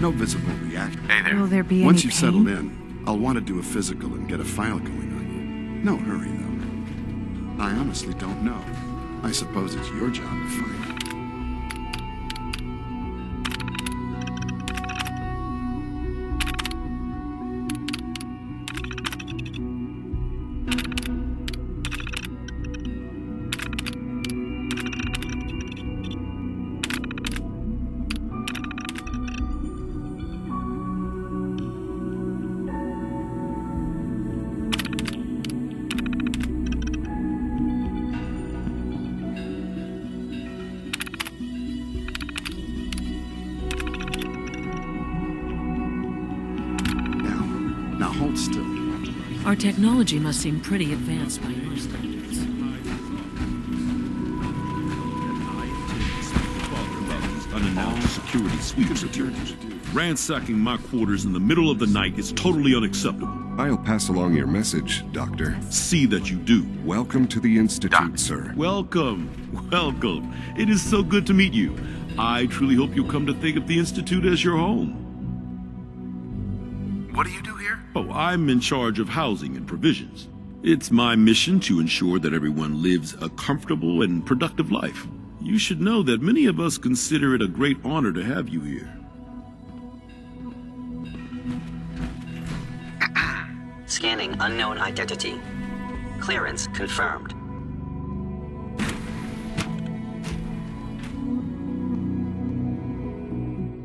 No visible reaction. Hey there. Will there be Once any you've settled pain? in, I'll want to do a physical and get a file going on you. No hurry, though. I honestly don't know. I suppose it's your job to find it. Now hold still. Our technology must seem pretty advanced by your standards. Unannounced security sweeps attempts. Ransacking my quarters in the middle of the night is totally unacceptable. I'll pass along your message, Doctor. See that you do. Welcome to the Institute, sir. Welcome. Welcome. It is so good to meet you. I truly hope you'll come to think of the Institute as your home. What do you do here? Oh, I'm in charge of housing and provisions. It's my mission to ensure that everyone lives a comfortable and productive life. You should know that many of us consider it a great honor to have you here. Scanning unknown identity. Clearance confirmed.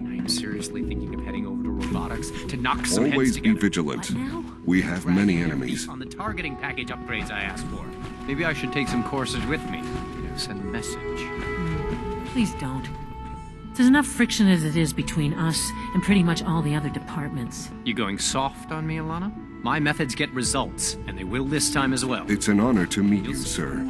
I am seriously thinking of heading over to robotics to knock some heads Always be together. vigilant. What now? We have many enemies. On the targeting package upgrades I asked for. Maybe I should take some courses with me. Send a message. Please don't. There's enough friction as it is between us and pretty much all the other departments. You going soft on me, Alana? My methods get results, and they will this time as well. It's an honor to meet you, sir.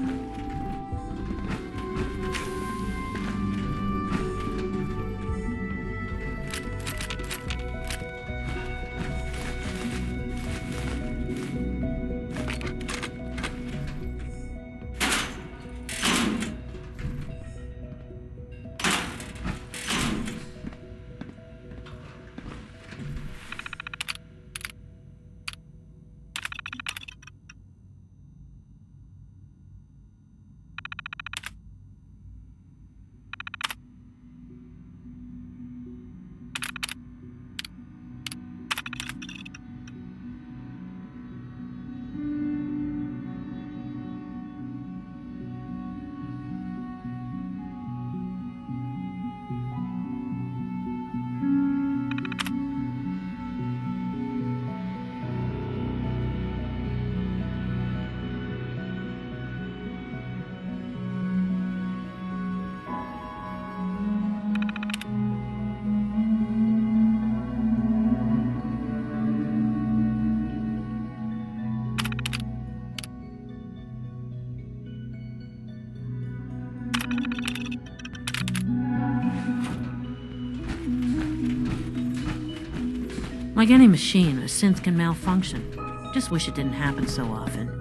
Like any machine, a synth can malfunction. Just wish it didn't happen so often.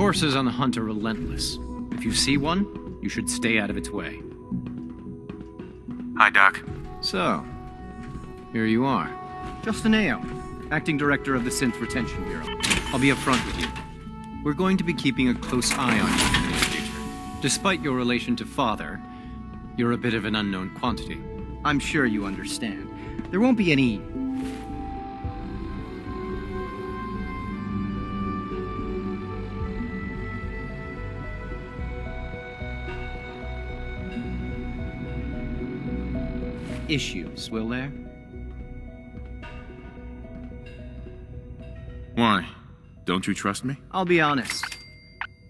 Coursers on the hunt are relentless. If you see one, you should stay out of its way. Hi, Doc. So, here you are. Justin Ao, Acting Director of the Synth Retention Bureau. I'll be upfront with you. We're going to be keeping a close eye on you in the near future. Despite your relation to Father, you're a bit of an unknown quantity. I'm sure you understand. There won't be any issues, will there? Why? Don't you trust me? I'll be honest.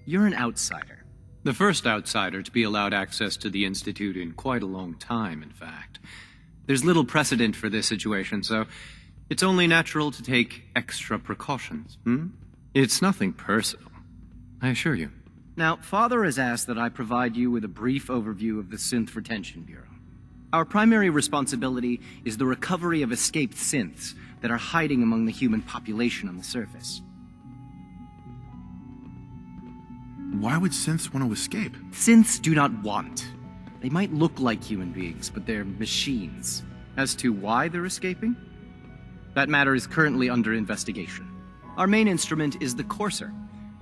You're an outsider. The first outsider to be allowed access to the Institute in quite a long time, in fact. There's little precedent for this situation, so it's only natural to take extra precautions, It's nothing personal, I assure you. Now, Father has asked that I provide you with a brief overview of the Synth Retention Bureau. Our primary responsibility is the recovery of escaped synths that are hiding among the human population on the surface. Why would synths want to escape? Synths do not want. They might look like human beings, but they're machines. As to why they're escaping? That matter is currently under investigation. Our main instrument is the Courser,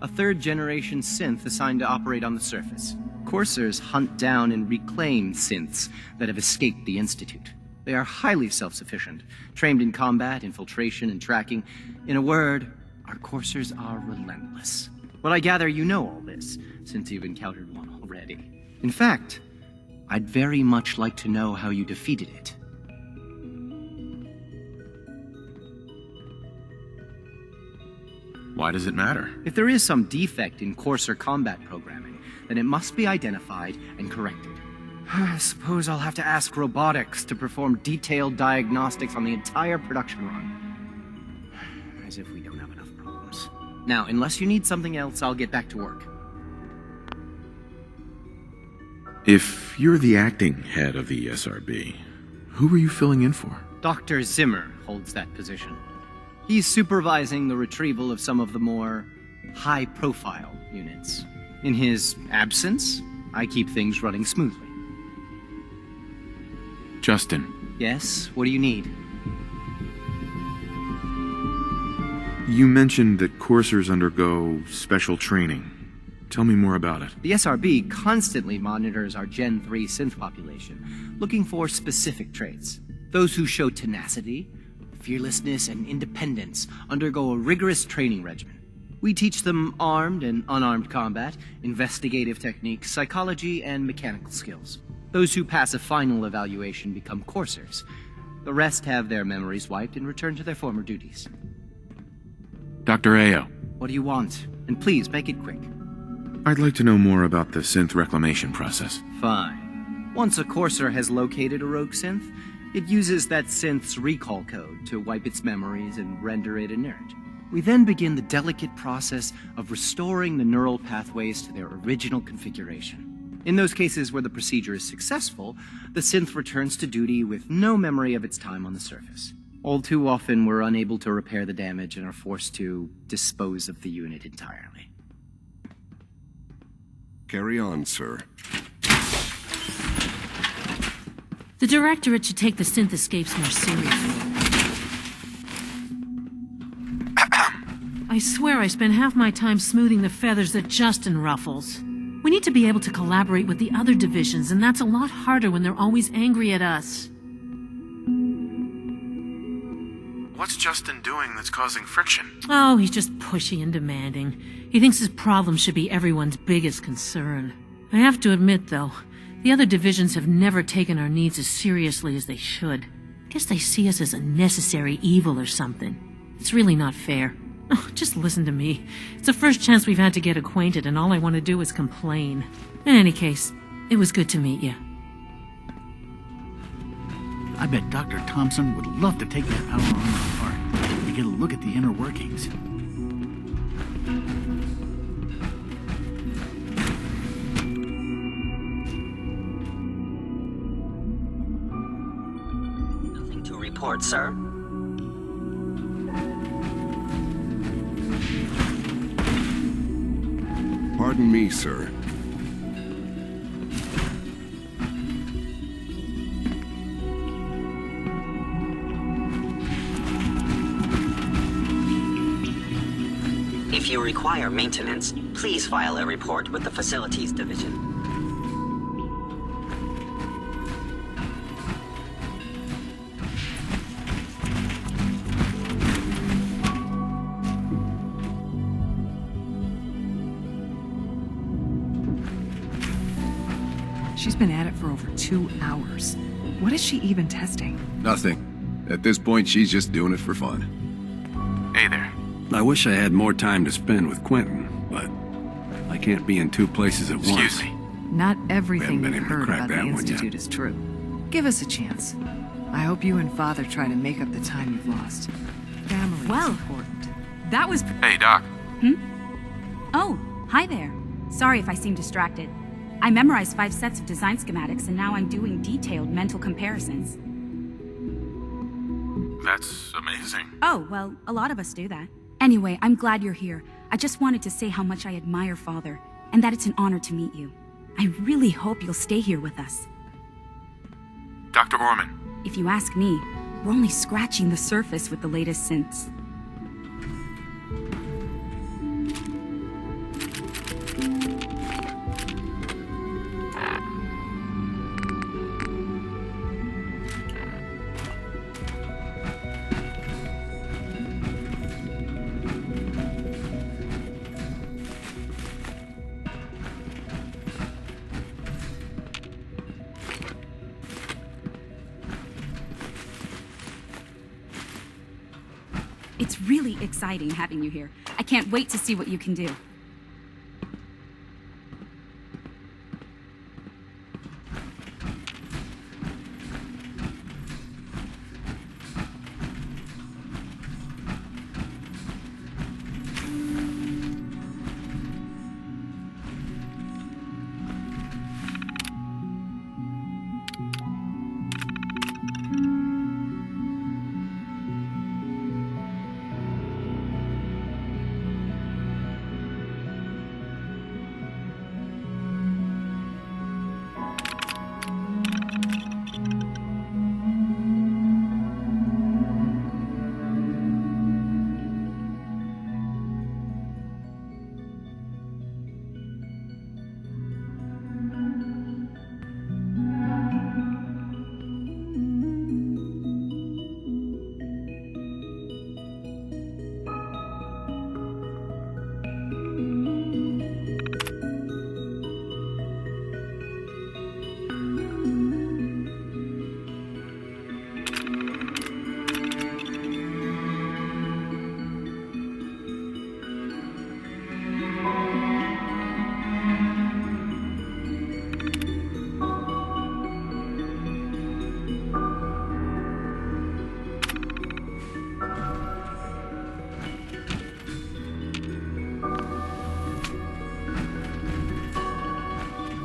a third-generation synth assigned to operate on the surface. Coursers hunt down and reclaim synths that have escaped the Institute. They are highly self-sufficient, trained in combat, infiltration, and tracking. In a word, our Coursers are relentless. But I gather you know all this, since you've encountered one already. In fact, I'd very much like to know how you defeated it. Why does it matter? If there is some defect in Courser combat programming, then it must be identified and corrected. I suppose I'll have to ask robotics to perform detailed diagnostics on the entire production run. As if we don't have enough problems. Now, unless you need something else, I'll get back to work. If you're the acting head of the SRB, who were you filling in for? Dr. Zimmer holds that position. He's supervising the retrieval of some of the more high-profile units. In his absence, I keep things running smoothly. Justin. Yes, what do you need? You mentioned that coursers undergo special training. Tell me more about it. The SRB constantly monitors our Gen 3 synth population, looking for specific traits. Those who show tenacity, fearlessness, and independence undergo a rigorous training regimen. We teach them armed and unarmed combat, investigative techniques, psychology, and mechanical skills. Those who pass a final evaluation become coursers. The rest have their memories wiped and return to their former duties. Dr. Ao. What do you want? And please, make it quick. I'd like to know more about the synth reclamation process. Fine. Once a courser has located a rogue synth, it uses that synth's recall code to wipe its memories and render it inert. We then begin the delicate process of restoring the neural pathways to their original configuration. In those cases where the procedure is successful, the synth returns to duty with no memory of its time on the surface. All too often, we're unable to repair the damage and are forced to dispose of the unit entirely. Carry on, sir. The Directorate should take the synth escapes more seriously. I swear I spend half my time smoothing the feathers that Justin ruffles. We need to be able to collaborate with the other divisions, and that's a lot harder when they're always angry at us. What's Justin doing that's causing friction? Oh, he's just pushy and demanding. He thinks his problem should be everyone's biggest concern. I have to admit, though, the other divisions have never taken our needs as seriously as they should. Guess they see us as a necessary evil or something. It's really not fair. Oh, just listen to me. It's the first chance we've had to get acquainted, and all I want to do is complain. In any case, it was good to meet you. I bet Dr. Thompson would love to take that power armor apart to get a look at the inner workings. Nothing to report, sir. Pardon me, sir. If you require maintenance, please file a report with the Facilities Division. She's been at it for over 2 hours. What is she even testing? Nothing. At this point, she's just doing it for fun. Hey there. I wish I had more time to spend with Quentin, but I can't be in 2 places at once. Excuse me. Not everything been you've able to heard crack about the that one yet. Institute is true. Give us a chance. I hope you and Father try to make up the time you've lost. Family is important. That was... Hey, Doc. Oh, hi there. Sorry if I seem distracted. I memorized 5 sets of design schematics, and now I'm doing detailed mental comparisons. That's amazing. Oh, well, a lot of us do that. Anyway, I'm glad you're here. I just wanted to say how much I admire Father, and that it's an honor to meet you. I really hope you'll stay here with us. Dr. Orman. If you ask me, we're only scratching the surface with the latest synths. It's really exciting having you here. I can't wait to see what you can do.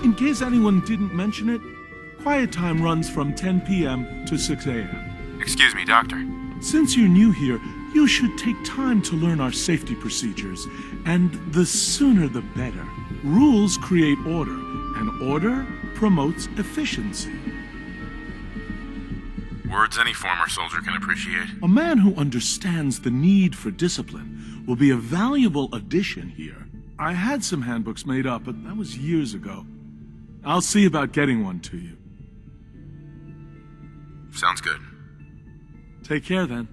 In case anyone didn't mention it, quiet time runs from 10 p.m. to 6 a.m. Excuse me, Doctor. Since you're new here, you should take time to learn our safety procedures, and the sooner the better. Rules create order, and order promotes efficiency. Words any former soldier can appreciate. A man who understands the need for discipline will be a valuable addition here. I had some handbooks made up, but that was years ago. I'll see about getting one to you. Sounds good. Take care, then.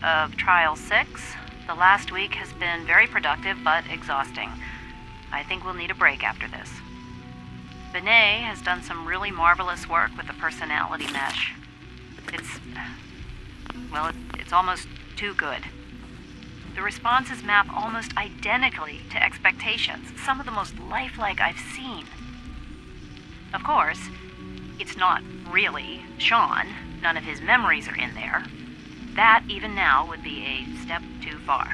of Trial 6. The last week has been very productive but exhausting. I think we'll need a break after this. Benet has done some really marvelous work with the personality mesh. It's almost too good. The responses map almost identically to expectations, some of the most lifelike I've seen. Of course, it's not really Sean. None of his memories are in there. That, even now, would be a step too far.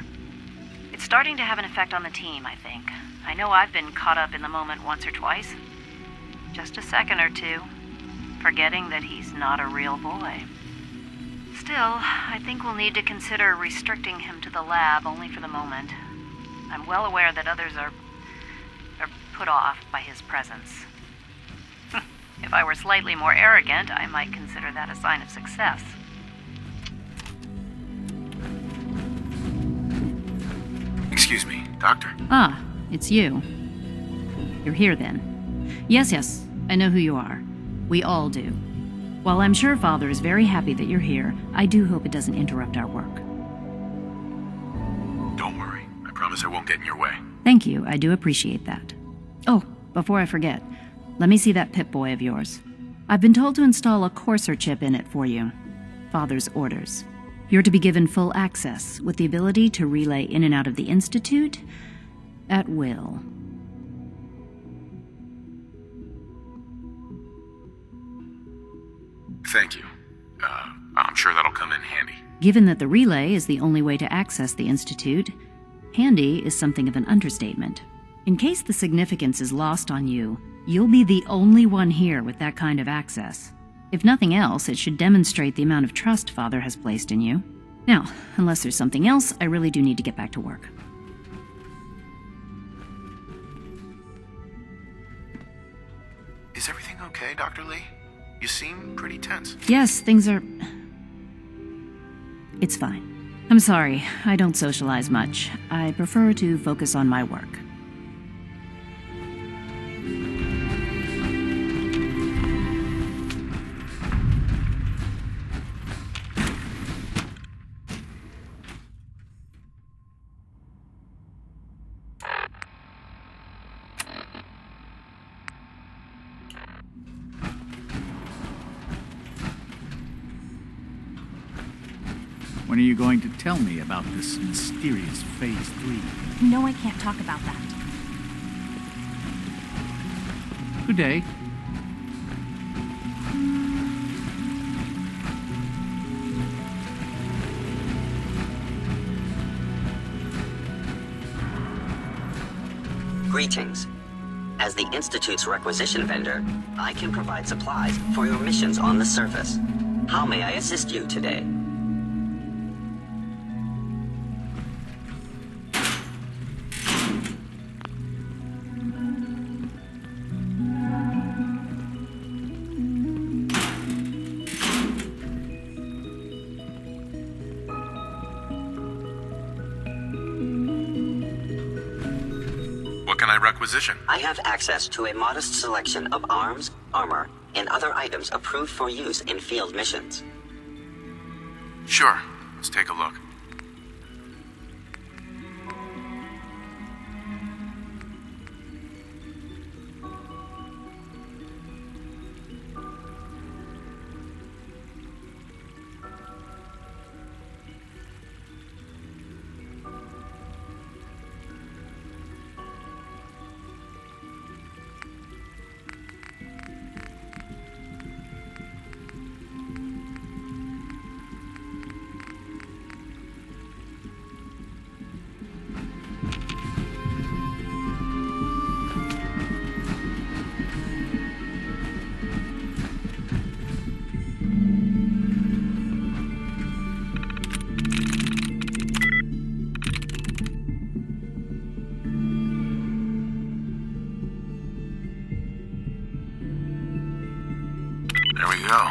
It's starting to have an effect on the team, I think. I know I've been caught up in the moment once or twice. Just a second or two, forgetting that he's not a real boy. Still, I think we'll need to consider restricting him to the lab only for the moment. I'm well aware that others are put off by his presence. If I were slightly more arrogant, I might consider that a sign of success. Excuse me, Doctor. Ah, it's you. You're here then. Yes, I know who you are. We all do. While I'm sure Father is very happy that you're here, I do hope it doesn't interrupt our work. Don't worry. I promise I won't get in your way. Thank you, I do appreciate that. Oh, before I forget, let me see that Pip-Boy of yours. I've been told to install a Courser chip in it for you. Father's orders. You're to be given full access, with the ability to relay in and out of the Institute at will. Thank you. I'm sure that'll come in handy. Given that the relay is the only way to access the Institute, handy is something of an understatement. In case the significance is lost on you, you'll be the only one here with that kind of access. If nothing else, it should demonstrate the amount of trust Father has placed in you. Now, unless there's something else, I really do need to get back to work. Is everything okay, Dr. Lee? You seem pretty tense. Yes, things are... It's fine. I'm sorry, I don't socialize much. I prefer to focus on my work. When are you going to tell me about this mysterious Phase 3? No, I can't talk about that. Good day. Greetings. As the Institute's requisition vendor, I can provide supplies for your missions on the surface. How may I assist you today? What can I requisition? I have access to a modest selection of arms, armor, and other items approved for use in field missions. Sure. Let's take a look. There we go.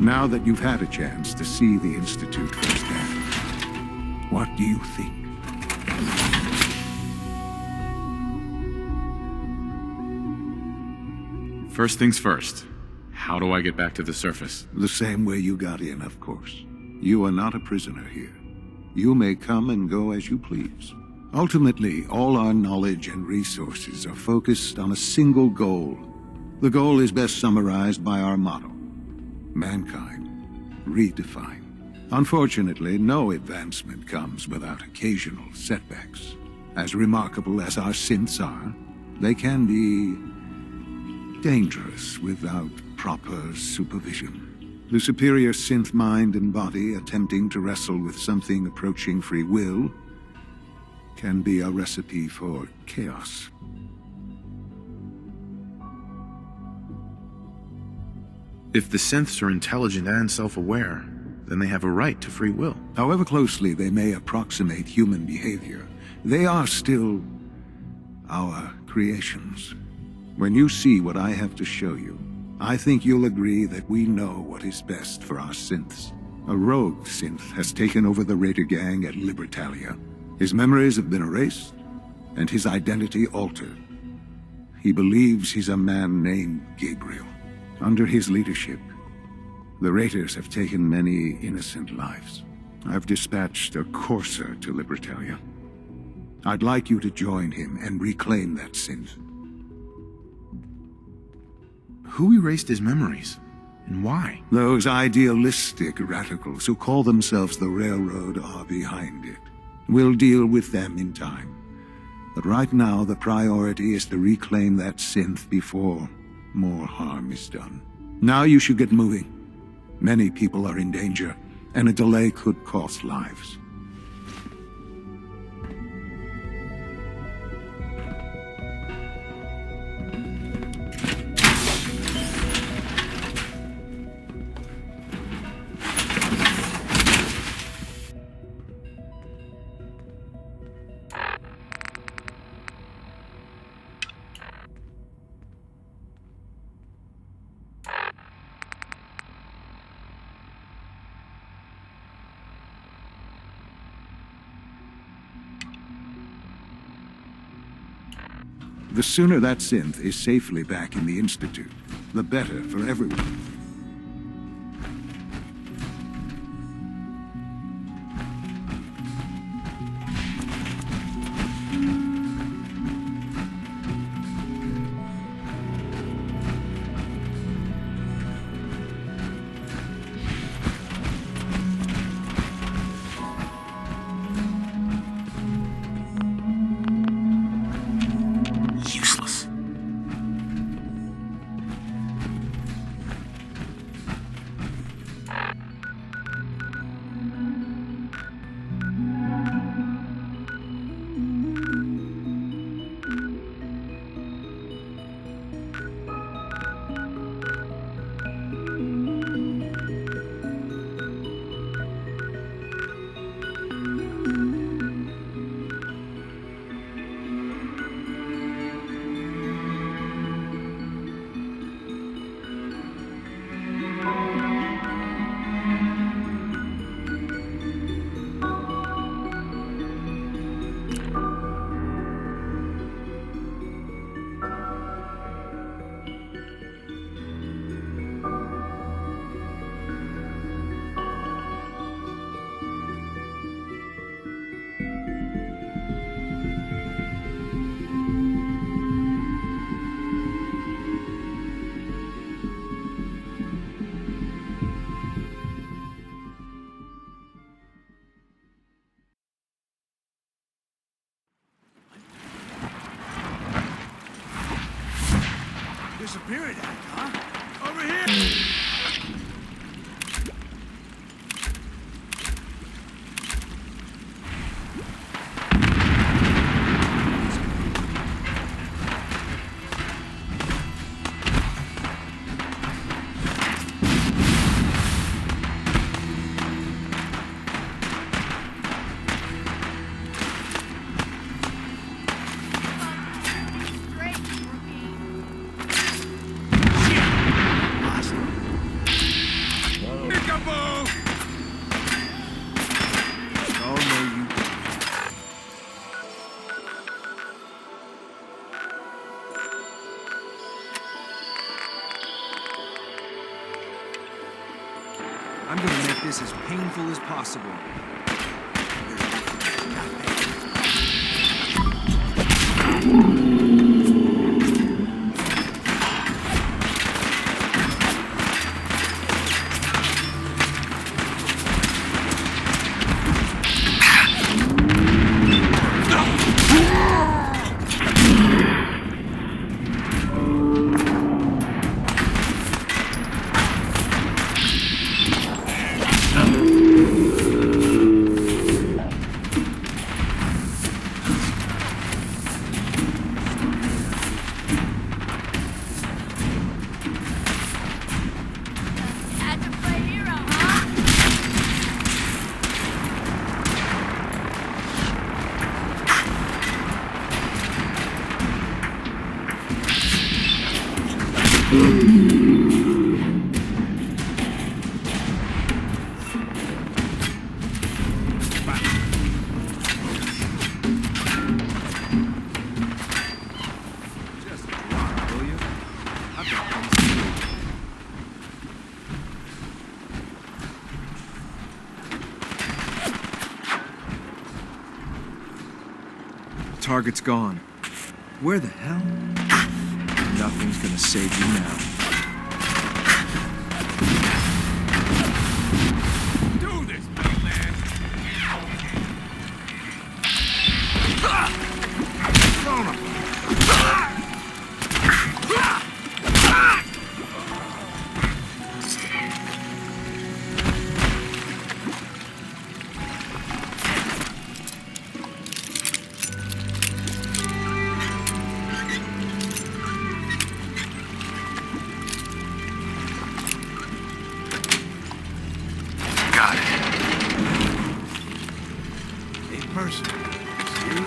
Now that you've had a chance to see the Institute firsthand, what do you think? First things first. How do I get back to the surface? The same way you got in, of course. You are not a prisoner here. You may come and go as you please. Ultimately, all our knowledge and resources are focused on a single goal. The goal is best summarized by our motto: mankind, redefined. Unfortunately, no advancement comes without occasional setbacks. As remarkable as our synths are, they can be dangerous without proper supervision. The superior synth mind and body attempting to wrestle with something approaching free will can be a recipe for chaos. If the synths are intelligent and self-aware, then they have a right to free will. However closely they may approximate human behavior, they are still our creations. When you see what I have to show you, I think you'll agree that we know what is best for our synths. A rogue synth has taken over the Raider gang at Libertalia. His memories have been erased, and his identity altered. He believes he's a man named Gabriel. Under his leadership, the Raiders have taken many innocent lives. I've dispatched a courser to Libertalia. I'd like you to join him and reclaim that synth. Who erased his memories? And why? Those idealistic radicals who call themselves the Railroad are behind it. We'll deal with them in time. But right now, the priority is to reclaim that synth before more harm is done. Now you should get moving. Many people are in danger, and a delay could cost lives. The sooner that synth is safely back in the Institute, the better for everyone. Disappeared act, huh? Over here! I'm gonna make this as painful as possible. Target's gone. Where the hell? Nothing's gonna save you now. Do this, little man. Son of a- person. See?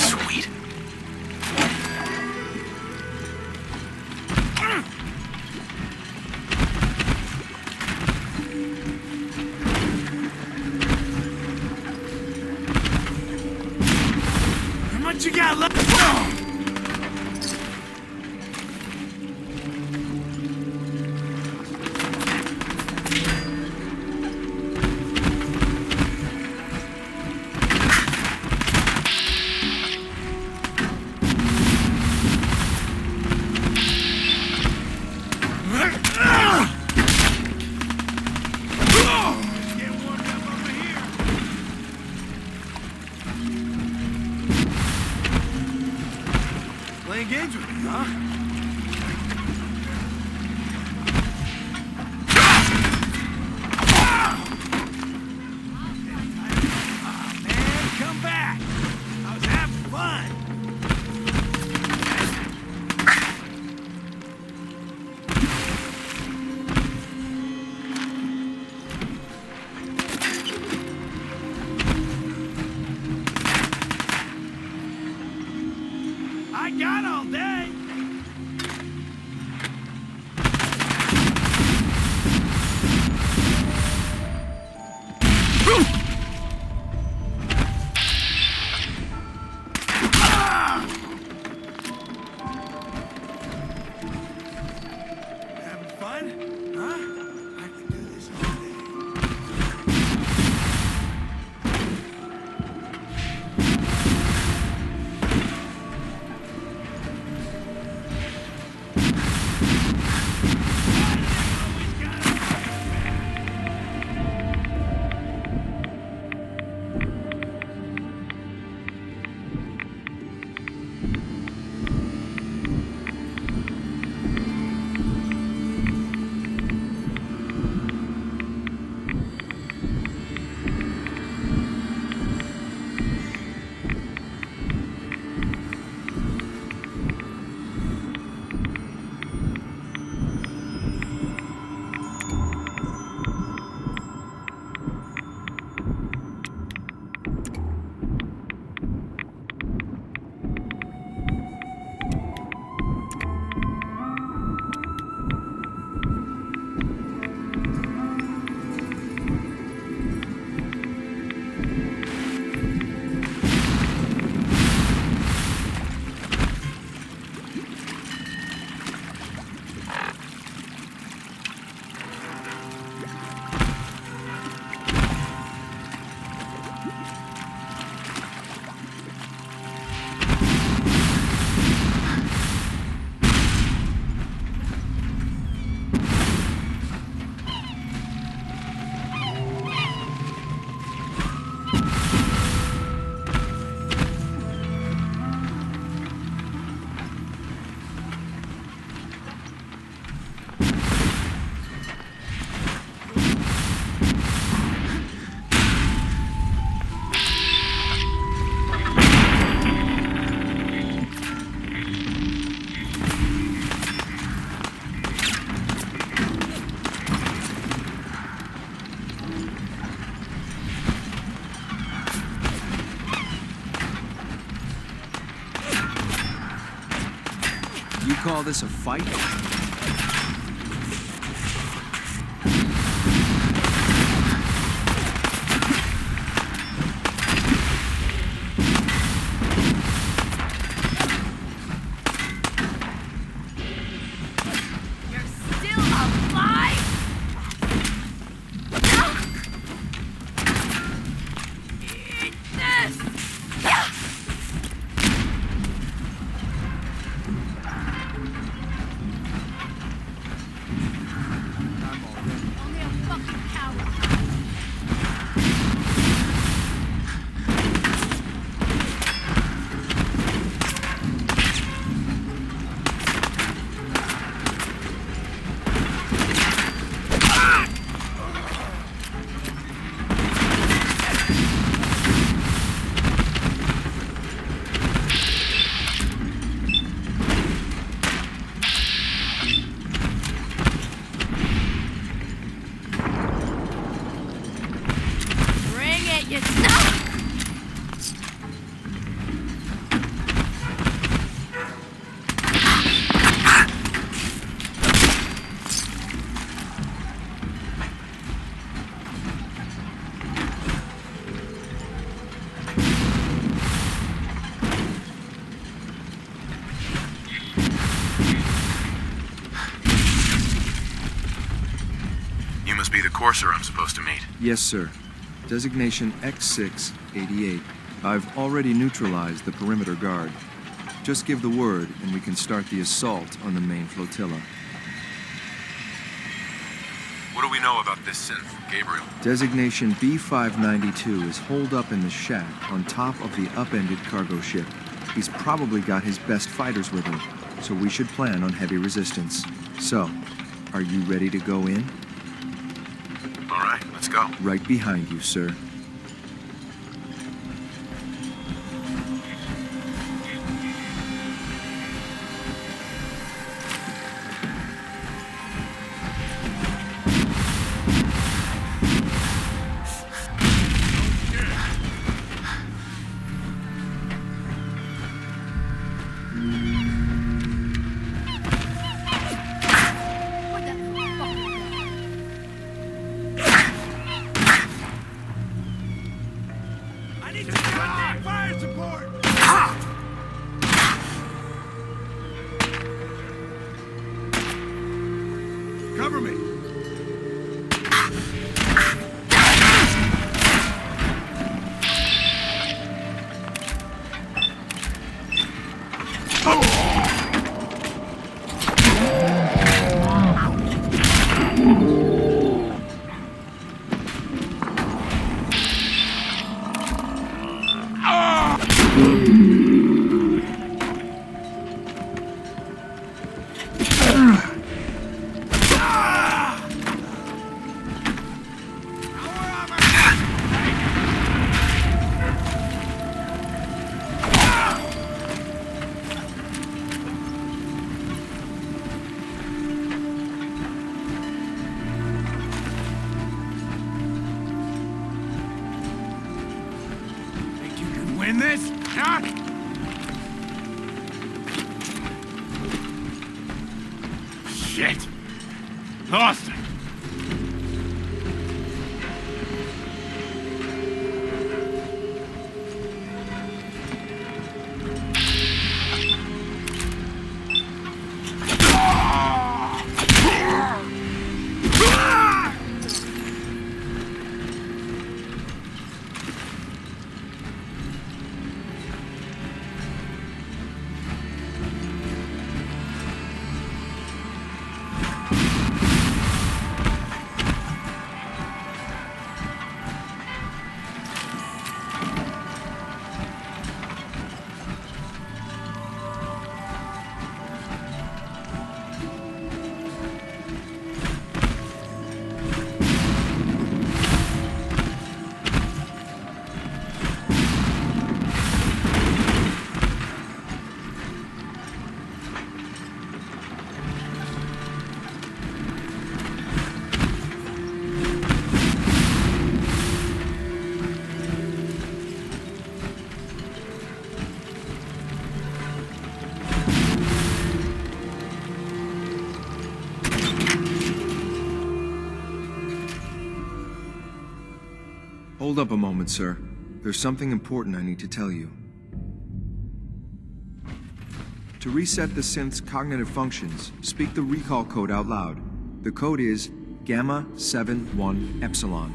Sweet. How much you got left? Playing games with me, huh? Oh, man, come back! I was having fun! I got all day! Having fun? Huh? I can do this all day. call this a fight? You must be the courser I'm supposed to meet. Yes, sir. Designation X688. I've already neutralized the perimeter guard. Just give the word, and we can start the assault on the main flotilla. What do we know about this synth, Gabriel? Designation B592 is holed up in the shack on top of the upended cargo ship. He's probably got his best fighters with him, so we should plan on heavy resistance. So, are you ready to go in? All right, let's go. Right behind you, sir. Cover me! Win this? Huh? Shit! Lost it! Hold up a moment, sir. There's something important I need to tell you. To reset the synth's cognitive functions, speak the recall code out loud. The code is Gamma 71 Epsilon.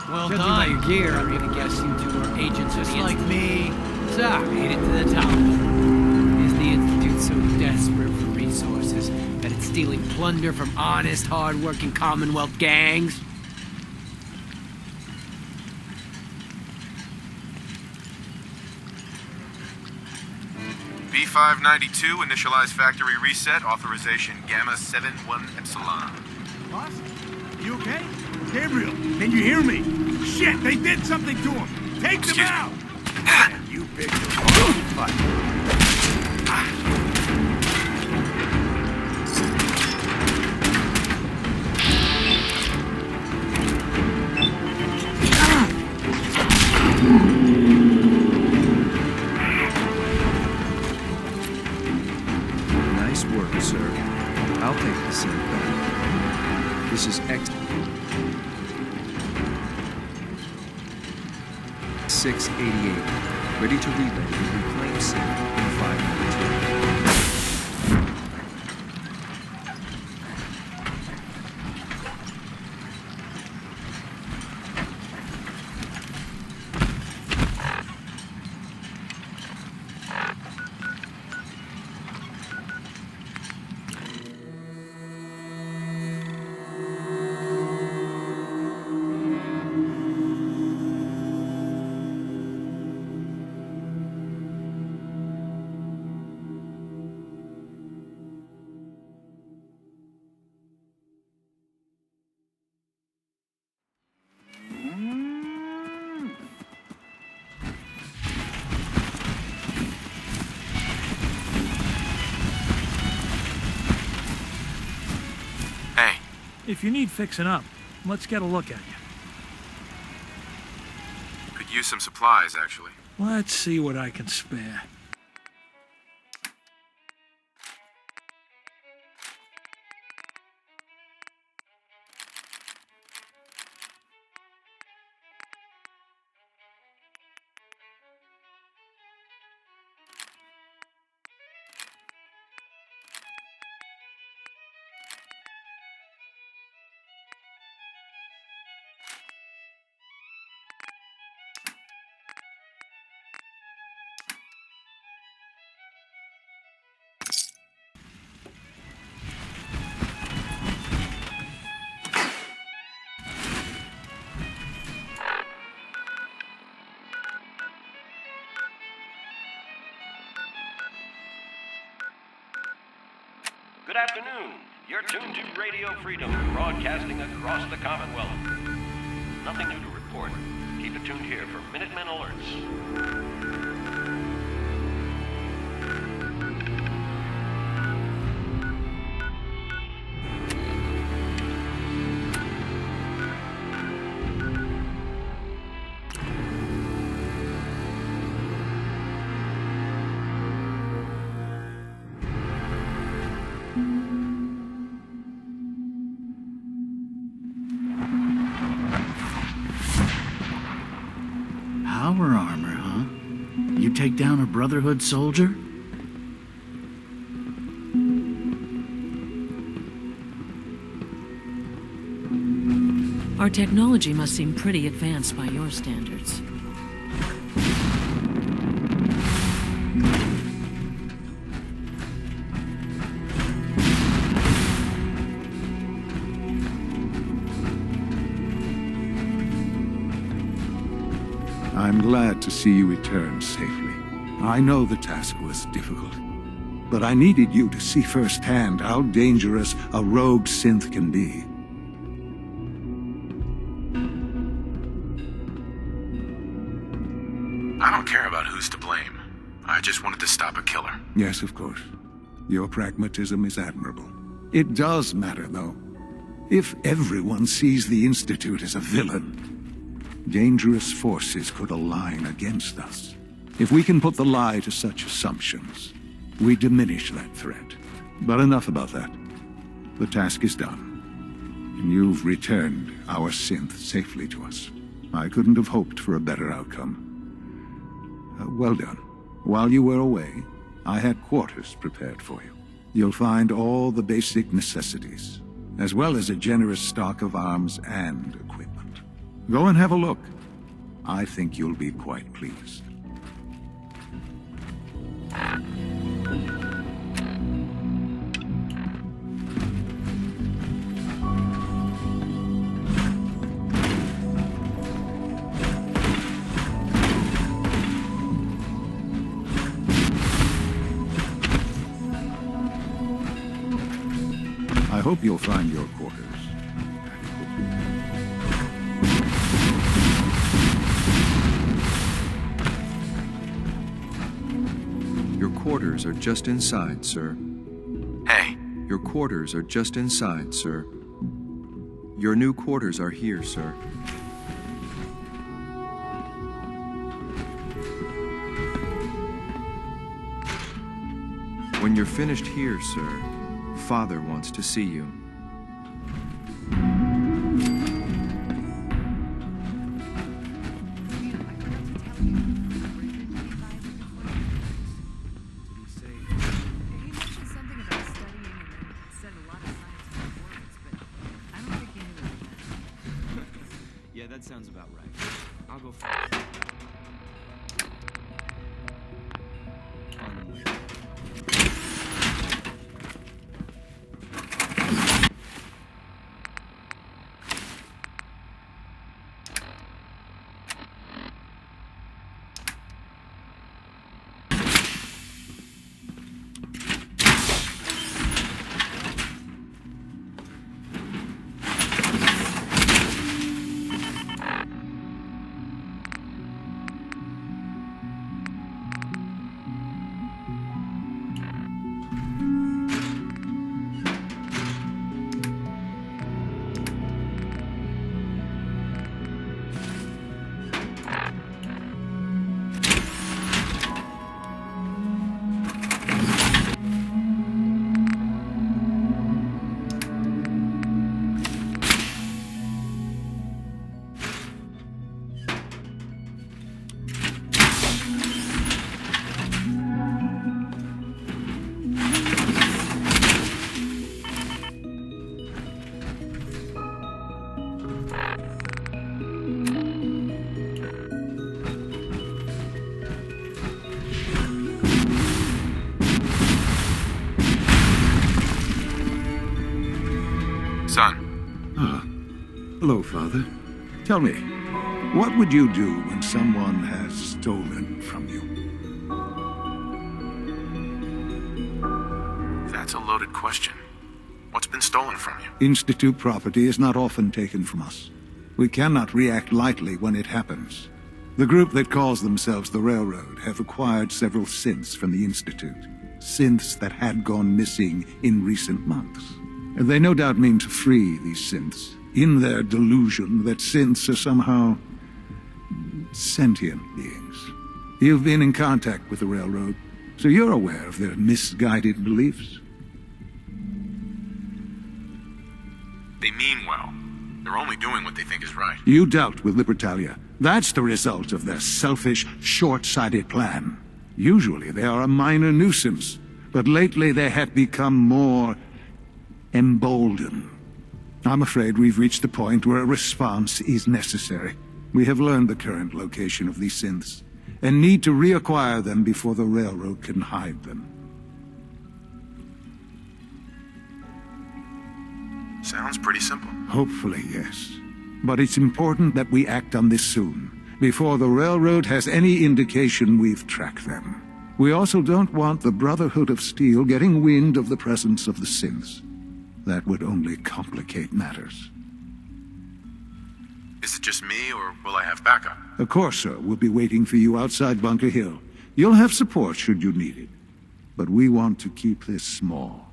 Well Judging by your gear, I'm gonna guess you two are agents just like me. So, made it to the top. Is the Institute so desperate for resources that it's stealing plunder from honest, hard-working Commonwealth gangs? B592, initialize factory reset, authorization Gamma 71 Epsilon. Boss? You okay? Gabriel, can you hear me? Shit, they did something to him! Take them out! Man, you picked the wrong fight. Nice work, sir. I'll take the synth back. This is X 688. Ready to relay with reclaim synth in 592. If you need fixing up, let's get a look at you. Could use some supplies, actually. Let's see what I can spare. Good afternoon. You're tuned to Radio Freedom, broadcasting across the Commonwealth. Nothing new to report. Keep it tuned here for Minutemen alerts. Power armor, huh? You take down a Brotherhood soldier? Our technology must seem pretty advanced by your standards. I'm glad to see you return safely. I know the task was difficult, but I needed you to see firsthand how dangerous a rogue synth can be. I don't care about who's to blame. I just wanted to stop a Yes, of course. Your pragmatism is admirable. It does matter, though. If everyone sees the Institute as a villain, dangerous forces could align against us. If we can put the lie to such assumptions, we diminish that threat. But enough about that. The task is done. And you've returned our synth safely to us. I couldn't have hoped for a better outcome. Well done. While you were away, I had quarters prepared for you. You'll find all the basic necessities, as well as a generous stock of arms and equipment. Go and have a look. I think you'll be quite pleased. I hope you'll find your quarters. Your quarters are just inside, sir. Hey. Your quarters are just inside, sir. Your new quarters are here, sir. When you're finished here, sir, Father wants to see you. Yeah, that sounds about right. I'll go first. On the way. Son. Ah. Hello, Father. Tell me, what would you do when someone has stolen from you? That's a loaded question. What's been stolen from you? Institute property is not often taken from us. We cannot react lightly when it happens. The group that calls themselves the Railroad have acquired several synths from the Institute. Synths that had gone missing in recent months. And they no doubt mean to free these synths, in their delusion that synths are somehow sentient beings. You've been in contact with the Railroad, so you're aware of their misguided beliefs. They mean well. They're only doing what they think is right. You dealt with Libertalia. That's the result of their selfish, short-sighted plan. Usually they are a minor nuisance, but lately they have become more emboldened. I'm afraid we've reached the point where a response is necessary. We have learned the current location of these synths, and need to reacquire them before the Railroad can hide them. Sounds pretty simple. Hopefully, yes. But it's important that we act on this soon, before the Railroad has any indication we've tracked them. We also don't want the Brotherhood of Steel getting wind of the presence of the synths. That would only complicate matters. Is it just me, or will I have backup? Of course, sir. We'll be waiting for you outside Bunker Hill. You'll have support should you need it. But we want to keep this small.